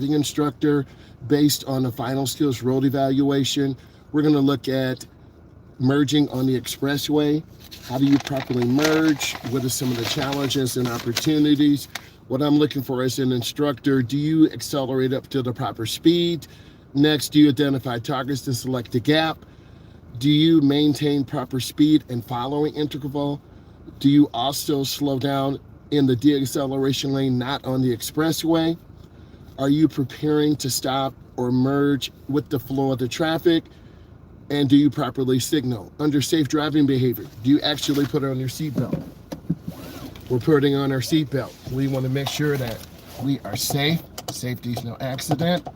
instructor based on the final skills road evaluation. We're going to look at merging on the expressway. How do you properly merge? What are some of the challenges and opportunities? What I'm looking for as an instructor, do you accelerate up to the proper speed? Next, do you identify targets and select a gap? Do you maintain proper speed and following interval? Do you also slow down in the deceleration lane, not on the expressway? Are you preparing to stop or merge with the flow of the traffic? And do you properly signal? Under safe driving behavior, do you actually put on your seatbelt? We're putting on our seatbelt. We want to make sure that we are safe. Safety is no accident.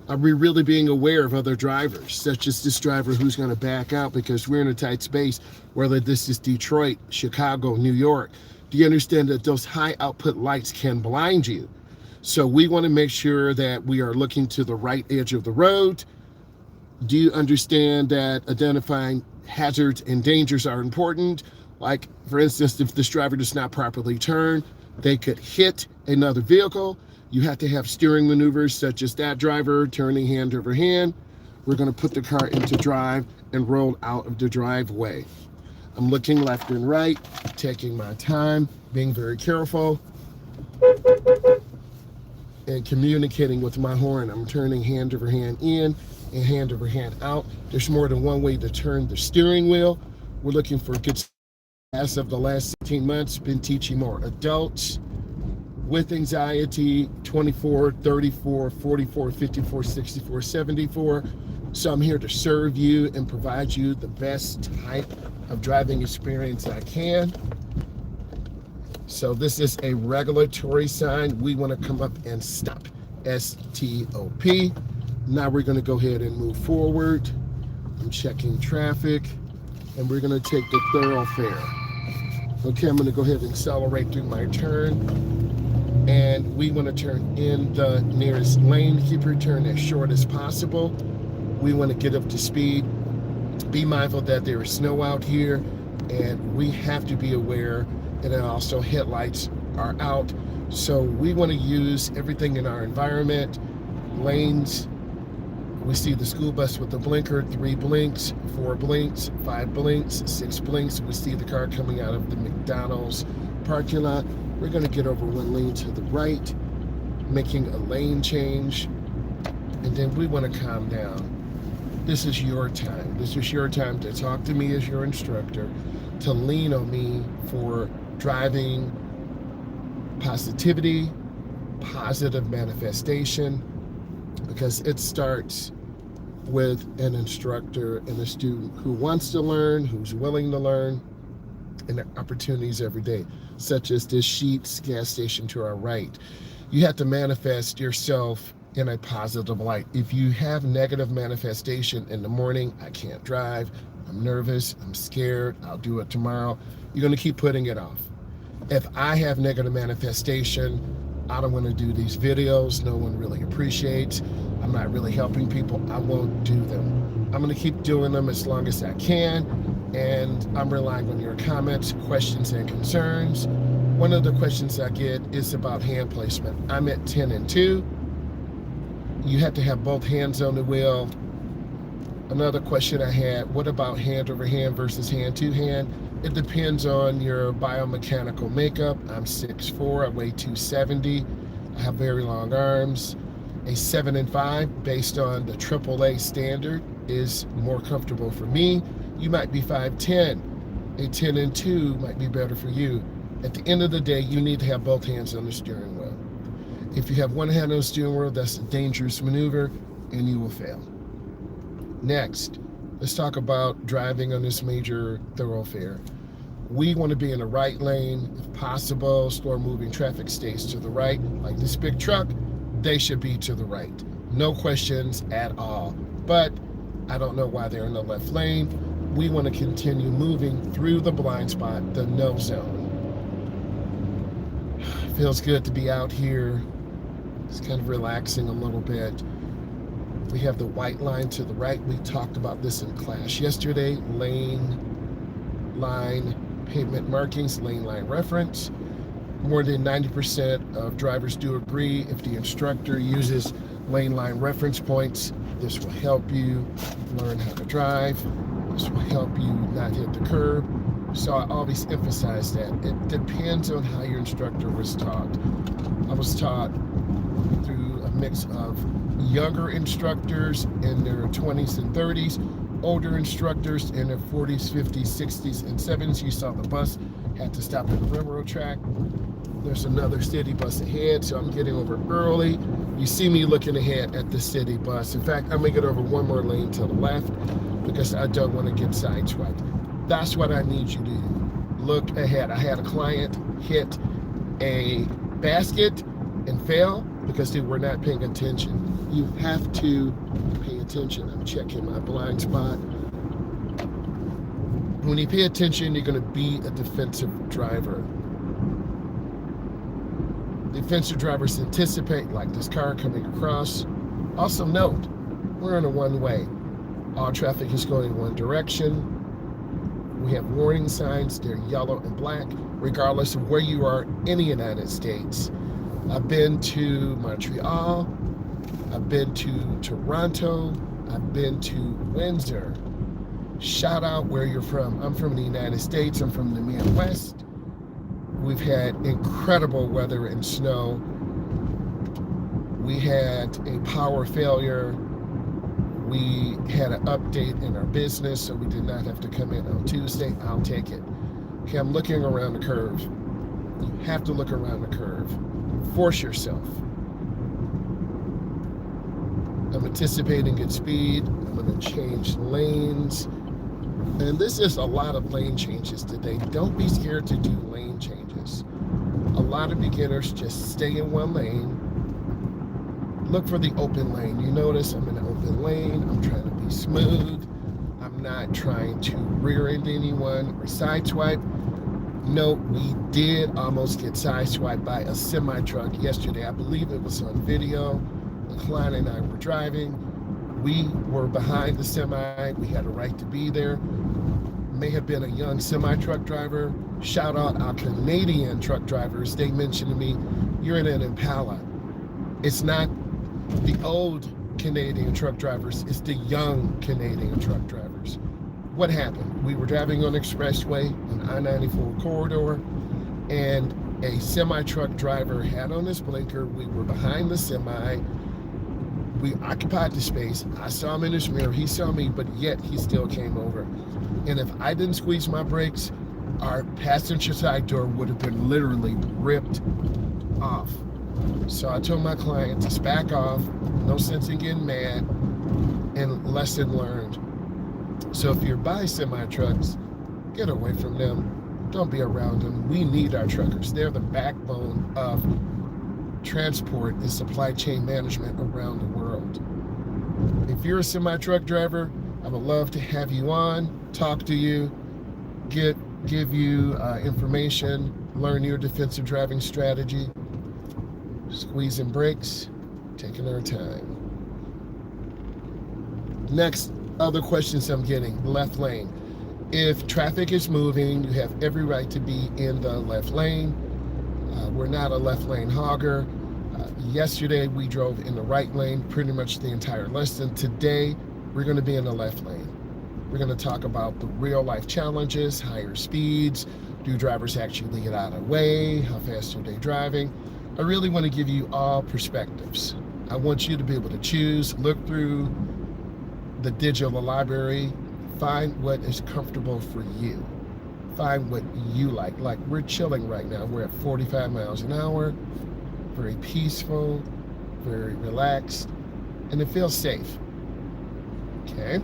Are we really being aware of other drivers, such as this driver who's going to back out because we're in a tight space, whether this is Detroit, Chicago, New York? Do you understand that those high output lights can blind you? So we want to make sure that we are looking to the right edge of the road. Do you understand that identifying hazards and dangers are important? Like, for instance, if this driver does not properly turn, they could hit another vehicle. You have to have steering maneuvers such as that driver turning hand over hand. We're going to put the car into drive and roll out of the driveway. I'm looking left and right, taking my time, being very careful, and communicating with my horn. I'm turning hand over hand in and hand over hand out. There's more than one way to turn the steering wheel. We're looking for good. As of the last 18 months, been teaching more adults with anxiety, 24, 34, 44, 54, 64, 74. So I'm here to serve you and provide you the best type of driving experience I can. So this is a regulatory sign. We want to come up and stop. S-T-O-P. Now we're going to go ahead and move forward. I'm checking traffic, and we're going to take the thoroughfare. Okay, I'm going to go ahead and accelerate through my turn. And we want to turn in the nearest lane. Keep your turn as short as possible. We want to get up to speed. Be mindful that there is snow out here, and we have to be aware. And then also headlights are out. So we want to use everything in our environment. Lanes, we see the school bus with the blinker, 3 blinks, 4 blinks, 5 blinks, 6 blinks. We see the car coming out of the McDonald's parking lot. We're going to get over 1 lane to the right, making a lane change, and then we want to calm down. This is your time. This is your time to talk to me as your instructor, to lean on me for driving positivity, positive manifestation, because it starts with an instructor and a student who wants to learn, who's willing to learn, and the opportunities every day, such as this Sheetz gas station to our right. You have to manifest yourself in a positive light. If you have negative manifestation in the morning, I can't drive, I'm nervous, I'm scared, I'll do it tomorrow, you're going to keep putting it off. If I have negative manifestation, I don't want to do these videos, no one really appreciates, I'm not really helping people, I won't do them. I'm going to keep doing them as long as I can, and I'm relying on your comments, questions, and concerns. One of the questions I get is about hand placement. I'm at 10 and 2. You have to have both hands on the wheel. Another question I had, what about hand over hand versus hand to hand? It depends on your biomechanical makeup. I'm 6'4", I weigh 270. I have very long arms. A 7 and 5, based on the AAA standard, is more comfortable for me. You might be 5'10". A 10 and 2 might be better for you. At the end of the day, you need to have both hands on the steering wheel. If you have one hand on the steering wheel, that's a dangerous maneuver, and you will fail. Next, let's talk about driving on this major thoroughfare. We want to be in the right lane. If possible, slower moving traffic stays to the right. Like this big truck, they should be to the right. No questions at all. But I don't know why they're in the left lane. We want to continue moving through the blind spot, the no zone. Feels good to be out here. It's kind of relaxing a little bit. We have the white line to the right. We talked about this in class yesterday. Lane, line, pavement markings, lane line reference. More than 90% of drivers do agree if the instructor uses lane line reference points, this will help you learn how to drive. This will help you not hit the curb. So I always emphasize that. It depends on how your instructor was taught. I was taught through a mix of younger instructors in their 20s and 30s, older instructors in their 40s, 50s, 60s, and 70s. You saw the bus had to stop at the railroad track. There's another city bus ahead, so I'm getting over early. You see me looking ahead at the city bus. In fact, I'm gonna get over one more lane to the left because I don't want to get sideswiped. That's what I need you to do. Look ahead. I had a client hit a basket and fail because they were not paying attention. You have to pay attention. I'm checking my blind spot. When you pay attention, you're going to be a defensive driver. Defensive drivers anticipate, like this car coming across. Also note, we're in a one-way. All traffic is going one direction. We have warning signs. They're yellow and black, regardless of where you are in the United States. I've been to Montreal. I've been to Toronto. I've been to Windsor. Shout out where you're from. I'm from the United States. I'm from the Midwest. We've had incredible weather and snow. We had a power failure. We had an update in our business, so we did not have to come in on Tuesday. I'll take it. Okay, I'm looking around the curve. You have to look around the curve. Force yourself. I'm anticipating good speed. I'm going to change lanes. And this is a lot of lane changes today. Don't be scared to do lane changes. A lot of beginners just stay in one lane. Look for the open lane. You notice I'm in an open lane. I'm trying to be smooth. I'm not trying to rear end anyone or sideswipe. No, we did almost get sideswiped by a semi-truck yesterday. I believe it was on video. The client and I were driving. We were behind the semi. We had a right to be there. May have been a young semi-truck driver. Shout out our Canadian truck drivers. They mentioned to me, you're in an Impala. It's not the old Canadian truck drivers, it's the young Canadian truck drivers. What happened? We were driving on the expressway, an I-94 corridor, and a semi-truck driver had on his blinker. We were behind the semi. We occupied the space. I saw him in his mirror. He saw me, but yet he still came over. And if I didn't squeeze my brakes, our passenger side door would have been literally ripped off. So I told my client to back off, no sense in getting mad, and lesson learned. So if you're by semi-trucks, get away from them. Don't be around them. We need our truckers. They're the backbone of transport and supply chain management around the world. If you're a semi-truck driver, I would love to have you on, talk to you, give you information, learn your defensive driving strategy, squeezing brakes, taking our time. Next, other questions I'm getting, left lane. If traffic is moving, you have every right to be in the left lane. We're not a left lane hogger. Yesterday, we drove in the right lane pretty much the entire lesson. Today, we're going to be in the left lane. We're going to talk about the real life challenges, higher speeds. Do drivers actually get out of the way? How fast are they driving? I really want to give you all perspectives. I want you to be able to choose, look through the digital library, find what is comfortable for you. Find what you like. Like we're chilling right now. We're at 45 miles an hour, very peaceful, very relaxed, and it feels safe. Okay.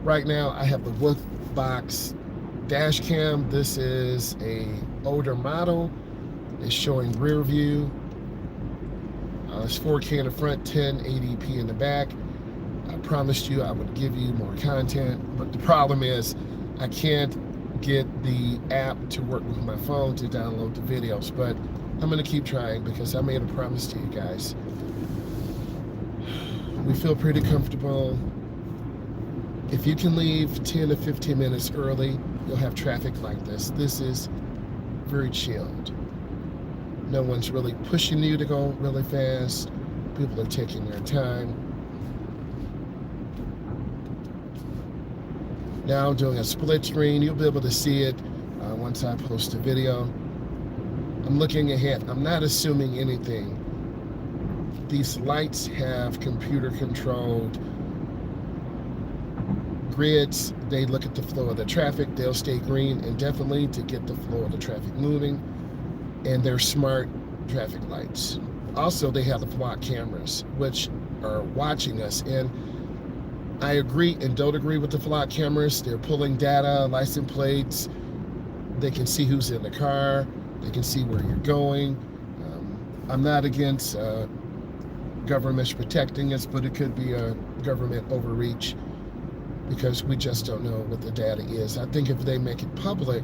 Right now I have the Wolfbox dash cam. This is a older model. It's showing rear view. It's 4K in the front, 1080p in the back. I promised you I would give you more content, but the problem is I can't get the app to work with my phone to download the videos, but I'm gonna keep trying because I made a promise to you guys. We feel pretty comfortable. If you can leave 10 to 15 minutes early, you'll have traffic like this. This is very chilled. No one's really pushing you to go really fast. People are taking their time. Now I'm doing a split screen. You'll be able to see it once I post a video. I'm looking ahead. I'm not assuming anything. These lights have computer controlled grids. They look at the flow of the traffic. They'll stay green indefinitely to get the flow of the traffic moving. And they're smart traffic lights. Also, they have the flock cameras, which are watching us. And I agree and don't agree with the flock cameras. They're pulling data, license plates. They can see who's in the car. They can see where you're going. I'm not against governments protecting us, but it could be a government overreach because we just don't know what the data is. I think if they make it public,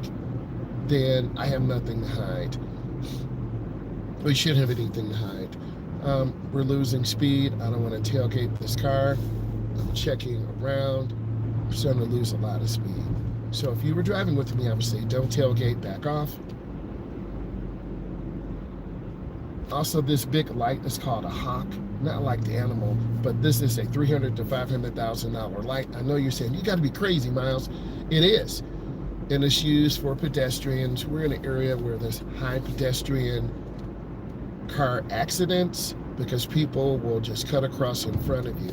then I have nothing to hide. We shouldn't have anything to hide. We're losing speed. I don't want to tailgate this car. I'm checking around. I'm starting to lose a lot of speed. So if you were driving with me, I would say don't tailgate, back off. Also, this big light is called a hawk, not like the animal, but this is a $300,000 to $500,000 light. I know you're saying, you got to be crazy, Myles. It is. And it's used for pedestrians. We're in an area where there's high pedestrian car accidents because people will just cut across in front of you.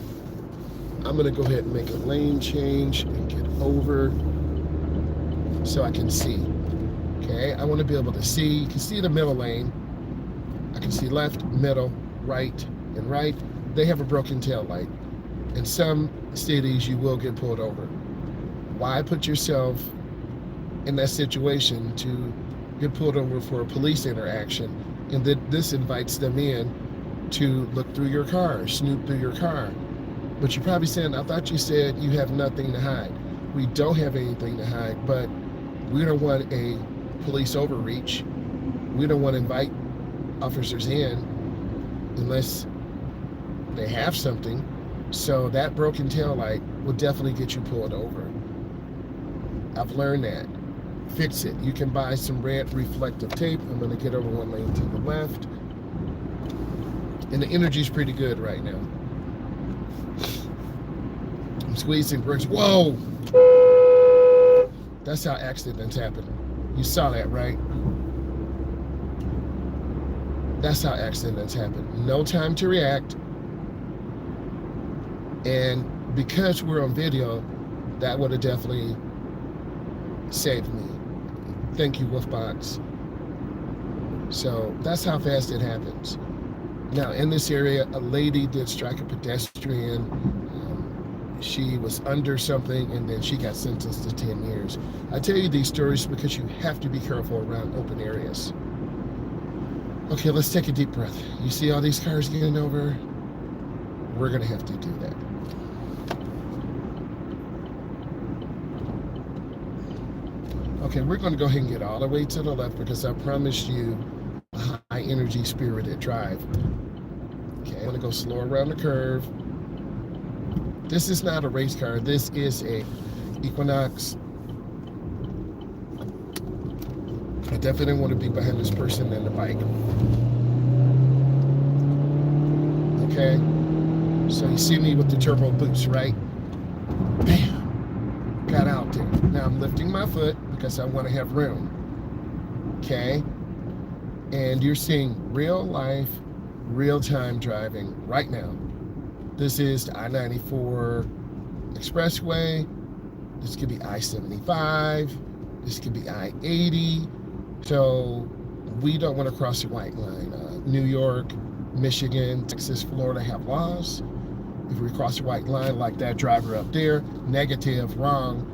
I'm going to go ahead and make a lane change and get over so I can see. Okay, I want to be able to see. You can see the middle lane. I can see left, middle, right, and right. They have a broken tail light. In some cities, you will get pulled over. Why put yourself in that situation to get pulled over for a police interaction? And then this invites them in to look through your car, snoop through your car. But you're probably saying, I thought you said you have nothing to hide. We don't have anything to hide, but we don't want a police overreach. We don't want to invite officers in unless they have something. So that broken tail light will definitely get you pulled over. I've learned that. Fix it. You can buy some red reflective tape. I'm going to get over one lane to the left. And the energy's pretty good right now. I'm squeezing brakes. Whoa! That's how accidents happen. You saw that, right? That's how accidents happen. No time to react. And because we're on video, that would have definitely saved me. Thank you, Wolfbox. So that's how fast it happens. Now, in this area, a lady did strike a pedestrian. She was under something, and then she got sentenced to 10 years. I tell you these stories because you have to be careful around open areas. Okay, let's take a deep breath. You see all these cars getting over? We're going to have to do that. Okay, we're going to go ahead and get all the way to the left because I promised you a high energy spirited drive. Okay, I'm going to go slow around the curve. This is not a race car. This is a Equinox. I definitely want to be behind this person and the bike. Okay, so you see me with the turbo boost, right? Bam, got out there. Now I'm lifting my foot because I want to have room. Okay, and you're seeing real life, real time driving right now. This is the I-94 expressway. This could be I-75. This could be I-80. So we don't want to cross the white line. New York, Michigan, Texas, Florida have laws. If we cross the white line like that driver up there, negative, wrong,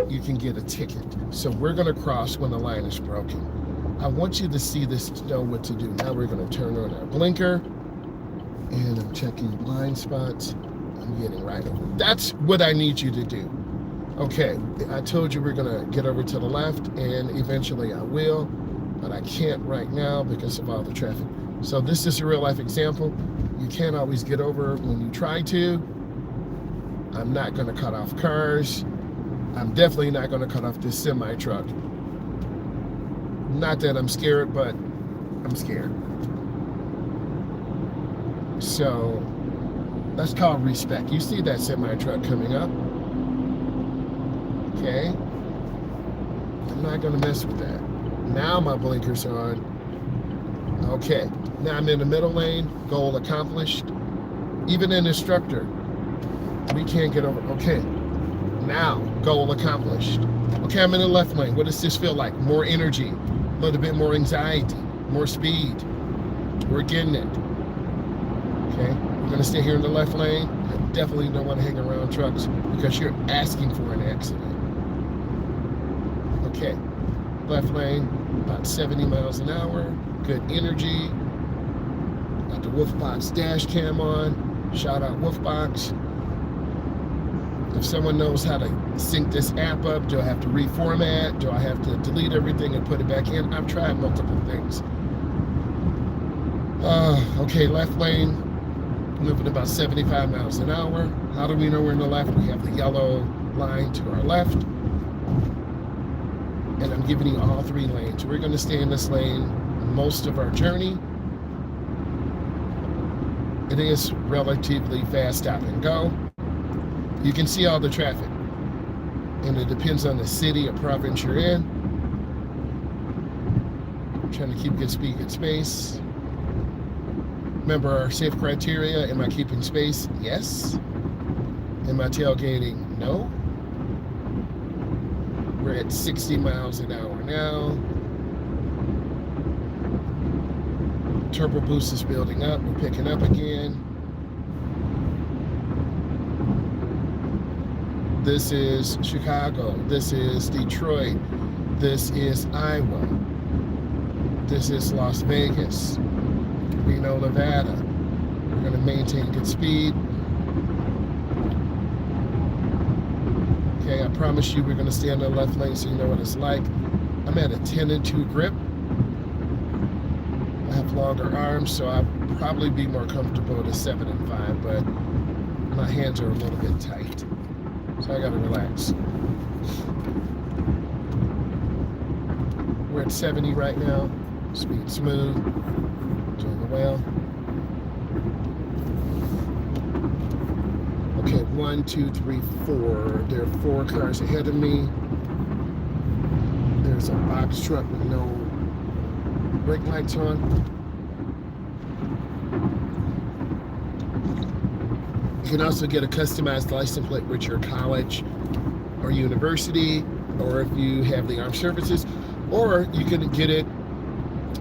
you can get a ticket. So we're going to cross when the line is broken. I want you to see this to know what to do. Now we're going to turn on our blinker. And I'm checking blind spots. I'm getting right over. That's what I need you to do. Okay, I told you we're gonna get over to the left, and eventually I will, but I can't right now because of all the traffic. So this is a real life example. You can't always get over when you try to. I'm not gonna cut off cars. I'm definitely not gonna cut off this semi truck. Not that I'm scared, but I'm scared. So that's called respect. You see that semi-truck coming up. Okay. I'm not going to mess with that. Now my blinkers are on. Okay. Now I'm in the middle lane. Goal accomplished. Even an instructor, we can't get over. Okay. Now, goal accomplished. Okay, I'm in the left lane. What does this feel like? More energy, a little bit more anxiety, more speed. We're getting it. Okay, we're gonna stay here in the left lane. I definitely don't want to hang around trucks because you're asking for an accident. Okay, left lane, about 70 miles an hour, good energy. Got the Wolfbox dash cam on. Shout out Wolfbox. If someone knows how to sync this app up, do I have to reformat? Do I have to delete everything and put it back in? I've tried multiple things. Okay, left lane, moving about 75 miles an hour. How do we know we're in the left? We have the yellow line to our left. And I'm giving you all 3 lanes. We're going to stay in this lane most of our journey. It is relatively fast stop and go. You can see all the traffic, and it depends on the city or province you're in. I'm trying to keep good speed, good space. Remember our safe criteria. Am I keeping space? Yes. Am I tailgating? No. We're at 60 miles an hour now. Turbo boost is building up. We're picking up again. This is Chicago. This is Detroit. This is Iowa. This is Las Vegas. Reno, Nevada. We're going to maintain good speed. Okay, I promise you we're going to stay on the left lane so you know what it's like. I'm at a 10-2 grip. I have longer arms, so I'll probably be more comfortable at a 7-5, but my hands are a little bit tight. So I gotta relax. We're at 70 right now. Speed smooth. Doing well. Okay, 1, 2, 3, 4. There are 4 cars ahead of me. There's a box truck with no brake lights on. You can also get a customized license plate with your college or university, or if you have the armed services, or you can get it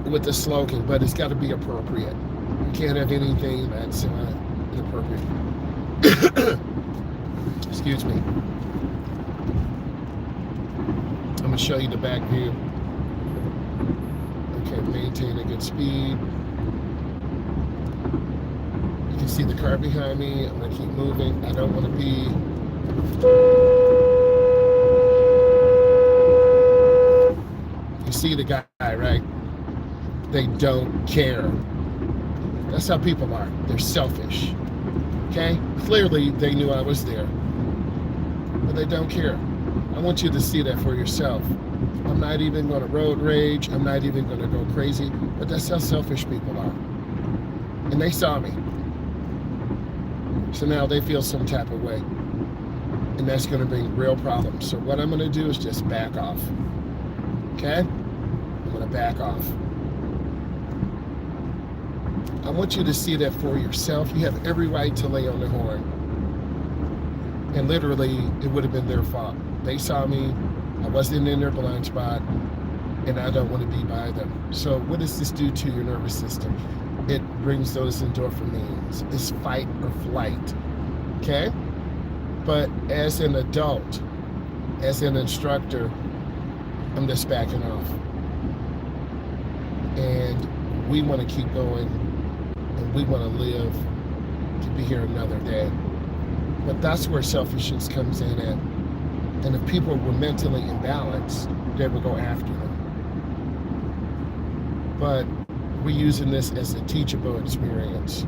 with the slogan, but it's got to be appropriate. You can't have anything that's inappropriate. Excuse me. I'm going to show you the back view. Okay, maintain a good speed. You can see the car behind me. I'm going to keep moving. I don't want to be... You see the guy, right? They don't care. That's how people are. They're selfish. Okay? Clearly, they knew I was there. But they don't care. I want you to see that for yourself. I'm not even going to road rage. I'm not even going to go crazy. But that's how selfish people are. And they saw me. So now they feel some type of way. And that's going to bring real problems. So what I'm going to do is just back off. Okay? I'm going to back off. I want you to see that for yourself. You have every right to lay on the horn. And literally, it would have been their fault. They saw me. I wasn't in their blind spot. And I don't want to be by them. So what does this do to your nervous system? It brings those endorphins. It's fight or flight. Okay? But as an adult, as an instructor, I'm just backing off. And we want to keep going. And we want to live to be here another day. But that's where selfishness comes in at. And if people were mentally imbalanced, they would go after them. But we're using this as a teachable experience.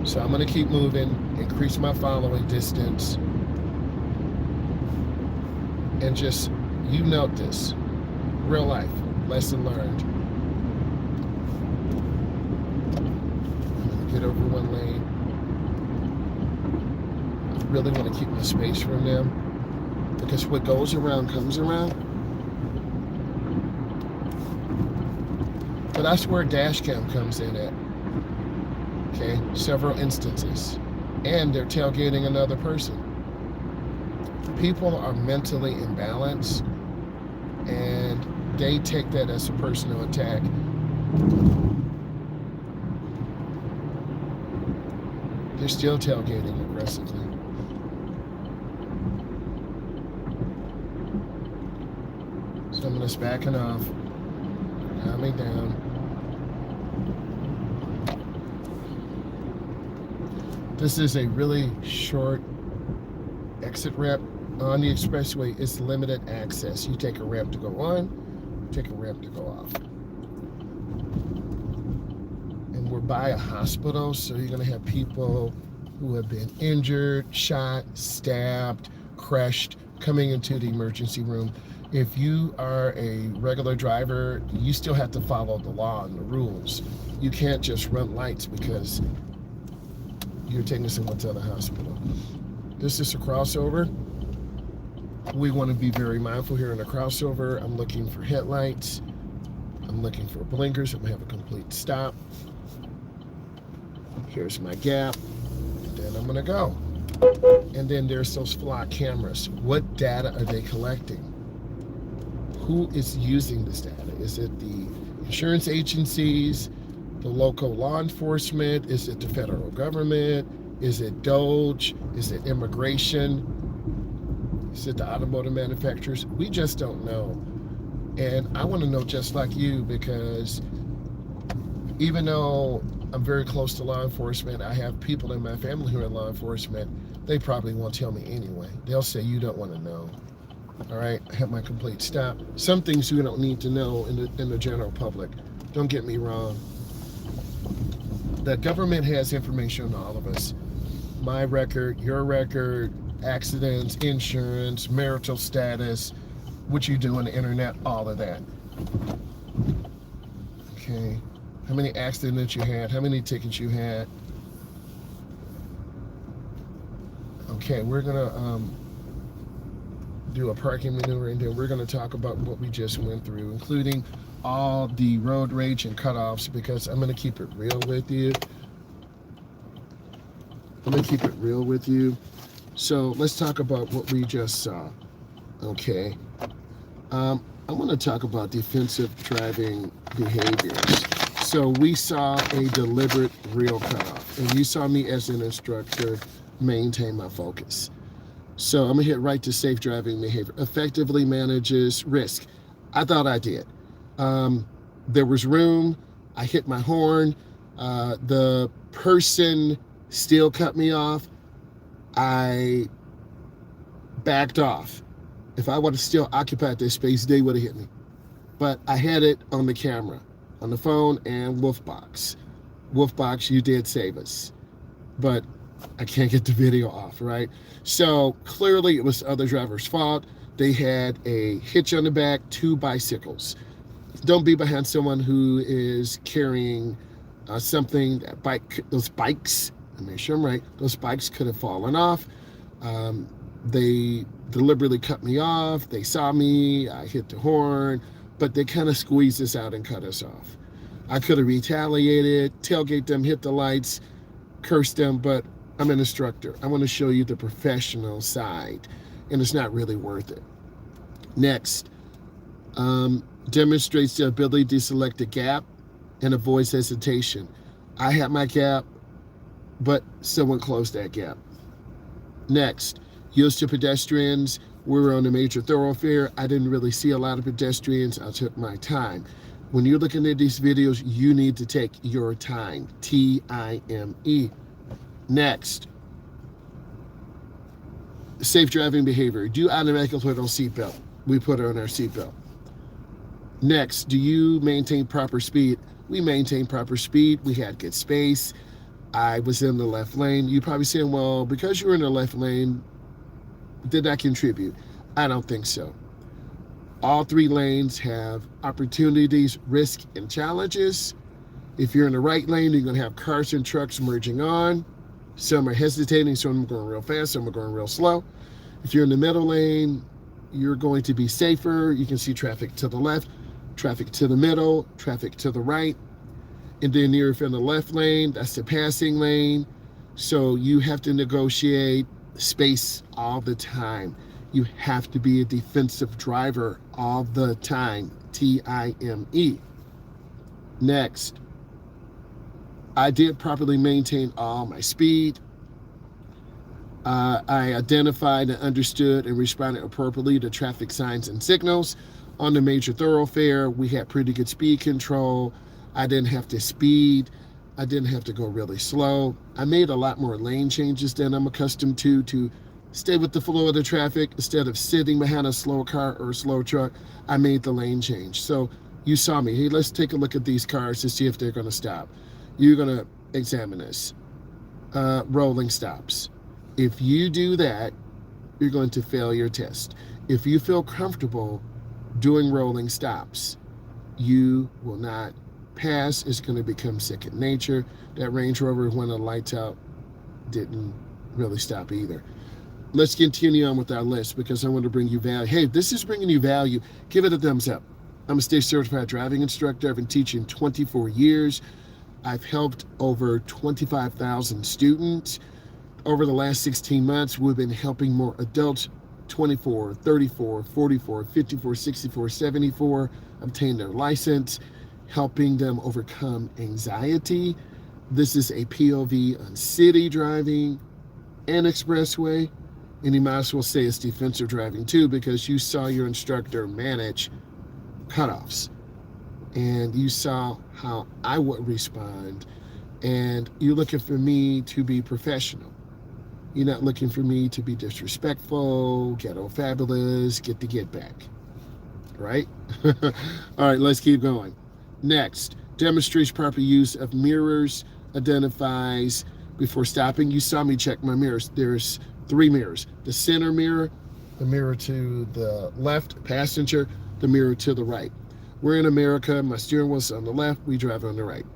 So I'm going to keep moving, increase my following distance, and just, you note this, real life, lesson learned. get over one lane. I really want to keep my space from them, because what goes around comes around. But that's where dash cam comes in at. Okay, several instances. And they're tailgating another person. People are mentally imbalanced, and they take that as a personal attack. They're still tailgating aggressively. So I'm just backing off, calming down. This is a really short exit ramp on the expressway. It's limited access. You take a ramp to go on, take a ramp to go off. And we're by a hospital, so you're going to have people who have been injured, shot, stabbed, crushed, coming into the emergency room. If you are a regular driver, you still have to follow the law and the rules. You can't just run lights because you're taking someone to the hospital. This is a crossover. We want to be very mindful here in a crossover. I'm looking for headlights. I'm looking for blinkers. I'm going to have a complete stop. Here's my gap. And then I'm going to go. And then there's those flock cameras. What data are they collecting? Who is using this data? Is it the insurance agencies, the local law enforcement? Is it the federal government? Is it DOJ? Is it immigration? Is it the automotive manufacturers? We just don't know. And I want to know just like you, because even though I'm very close to law enforcement, I have people in my family who are in law enforcement, they probably won't tell me anyway. They'll say, you don't want to know. All right, I have my complete stop. Some things you don't need to know in the general public. Don't get me wrong. The government has information on all of us. My record, your record, accidents, insurance, marital status, what you do on the internet, all of that. Okay, how many accidents you had, how many tickets you had. Okay, we're gonna do a parking maneuver, and then we're gonna talk about what we just went through, including all the road rage and cutoffs, because I'm gonna keep it real with you. So let's talk about what we just saw. Okay. I want to talk about defensive driving behaviors. So we saw a deliberate real cutoff, and you saw me as an instructor maintain my focus. So I'm gonna hit right to safe driving behavior. Effectively manages risk. I thought I did. There was room. I hit my horn. The person still cut me off. I backed off. If I would have still occupied this space, they would have hit me. But I had it on the camera, on the phone, and Wolfbox. Wolfbox, you did save us. But I can't get the video off, right? So clearly it was the other driver's fault. They had a hitch on the back, 2 bicycles. Don't be behind someone who is carrying something, those bikes, I make sure I'm right, those bikes could have fallen off. They deliberately cut me off. They saw me, I hit the horn, but they kind of squeezed us out and cut us off. I could have retaliated, tailgate them, hit the lights, curse them, but I'm an instructor. I want to show you the professional side, and it's not really worth it. Next, demonstrates the ability to select a gap and avoids hesitation. I had my gap, but someone closed that gap. Next, used to pedestrians. We were on a major thoroughfare. I didn't really see a lot of pedestrians. I took my time. When you're looking at these videos, you need to take your time. T-I-M-E. Next, safe driving behavior. Do you automatically put on seatbelt? We put on our seatbelt. Next, do you maintain proper speed? We maintain proper speed. We had good space. I was in the left lane. You're probably saying, well, because you were in the left lane, did that contribute? I don't think so. All 3 lanes have opportunities, risk, and challenges. If you're in the right lane, you're going to have cars and trucks merging on. Some are hesitating, some are going real fast, some are going real slow. If you're in the middle lane, you're going to be safer. You can see traffic to the left, traffic to the middle, traffic to the right. And then you're in the left lane, that's the passing lane. So you have to negotiate space all the time. You have to be a defensive driver all the time. T-I-M-E. Next, I did properly maintain all my speed. I identified and understood and responded appropriately to traffic signs and signals. On the major thoroughfare, we had pretty good speed control. I didn't have to speed. I didn't have to go really slow. I made a lot more lane changes than I'm accustomed to stay with the flow of the traffic. Instead of sitting behind a slow car or a slow truck, I made the lane change. So you saw me. Hey, let's take a look at these cars to see if they're going to stop. You're going to examine this. Rolling stops. If you do that, you're going to fail your test. If you feel comfortable doing rolling stops, you will not pass. It's going to become second nature. That Range Rover, when the lights out, didn't really stop either. Let's continue on with our list because I want to bring you value. Hey, if this is bringing you value, give it a thumbs up. I'm a state certified driving instructor. I've been teaching 24 years. I've helped over 25,000 students. Over the last 16 months, we've been helping more adults, 24, 34, 44, 54, 64, 74, obtain their license, helping them overcome anxiety. This is a POV on city driving and expressway. And you might as well say it's defensive driving too, because you saw your instructor manage cutoffs. And you saw how I would respond. And you're looking for me to be professional. You're not looking for me to be disrespectful, ghetto fabulous, get back. Right? All right, let's keep going. Next, demonstrates proper use of mirrors, identifies before stopping. You saw me check my mirrors. There's 3 mirrors. The center mirror, the mirror to the left, passenger, the mirror to the right. We're in America. My steering wheel's on the left. We drive on the right.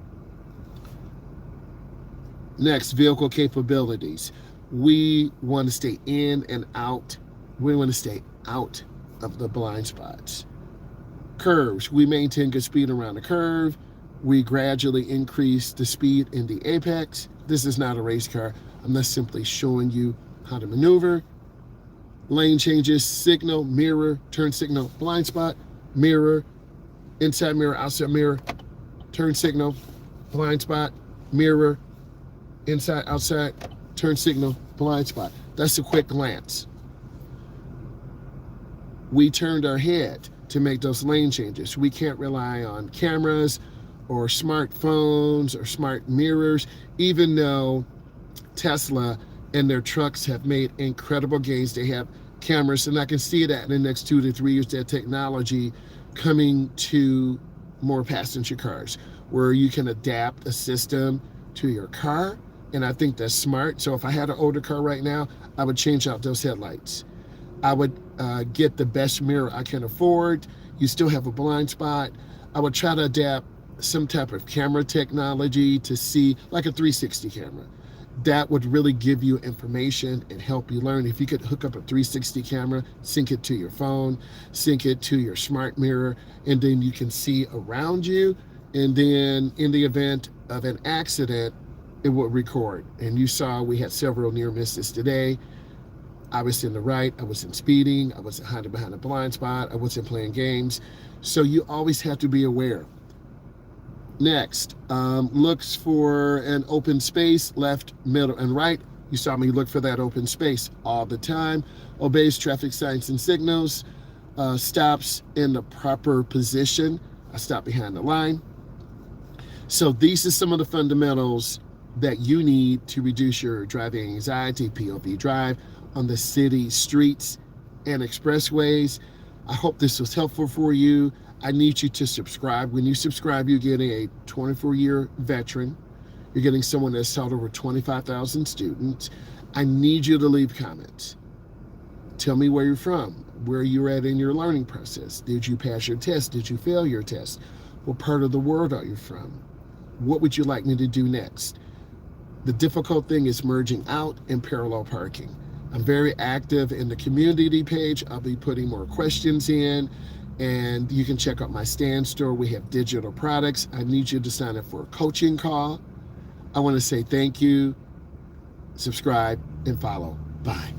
Next, vehicle capabilities. We want to stay in and out. We want to stay out of the blind spots. Curves. We maintain good speed around the curve. We gradually increase the speed in the apex. This is not a race car. I'm not simply showing you how to maneuver. Lane changes, signal, mirror, turn signal, blind spot, mirror, inside mirror, outside mirror, turn signal, blind spot, mirror, inside, outside, turn signal, blind spot. That's a quick glance. We turned our head to make those lane changes. We can't rely on cameras or smartphones or smart mirrors, even though Tesla and their trucks have made incredible gains. They have cameras, and I can see that in the next 2 to 3 years, that technology coming to more passenger cars, where you can adapt a system to your car. And I think that's smart. So if I had an older car right now, I would change out those headlights. I would get the best mirror I can afford. You still have a blind spot. I would try to adapt some type of camera technology to see, like a 360 camera. That would really give you information and help you learn. If you could hook up a 360 camera, sync it to your phone, sync it to your smart mirror, and then you can see around you. And then in the event of an accident, it would record. And you saw we had several near misses today. I was in the right, I wasn't speeding, I wasn't hiding behind a blind spot, I wasn't playing games. So you always have to be aware. Next, looks for an open space, left, middle, and right. You saw me look for that open space all the time. Obeys traffic signs and signals, stops in the proper position. I stop behind the line. So these are some of the fundamentals that you need to reduce your driving anxiety, POV drive, on the city streets and expressways. I hope this was helpful for you. I need you to subscribe. When you subscribe, you're getting a 24-year veteran. You're getting someone that's taught over 25,000 students. I need you to leave comments. Tell me where you're from, where you're at in your learning process. Did you pass your test? Did you fail your test? What part of the world are you from? What would you like me to do next? The difficult thing is merging out and parallel parking. I'm very active in the community page. I'll be putting more questions in, and you can check out my stand store. We have digital products. I need you to sign up for a coaching call. I want to say thank you, subscribe, and follow. Bye.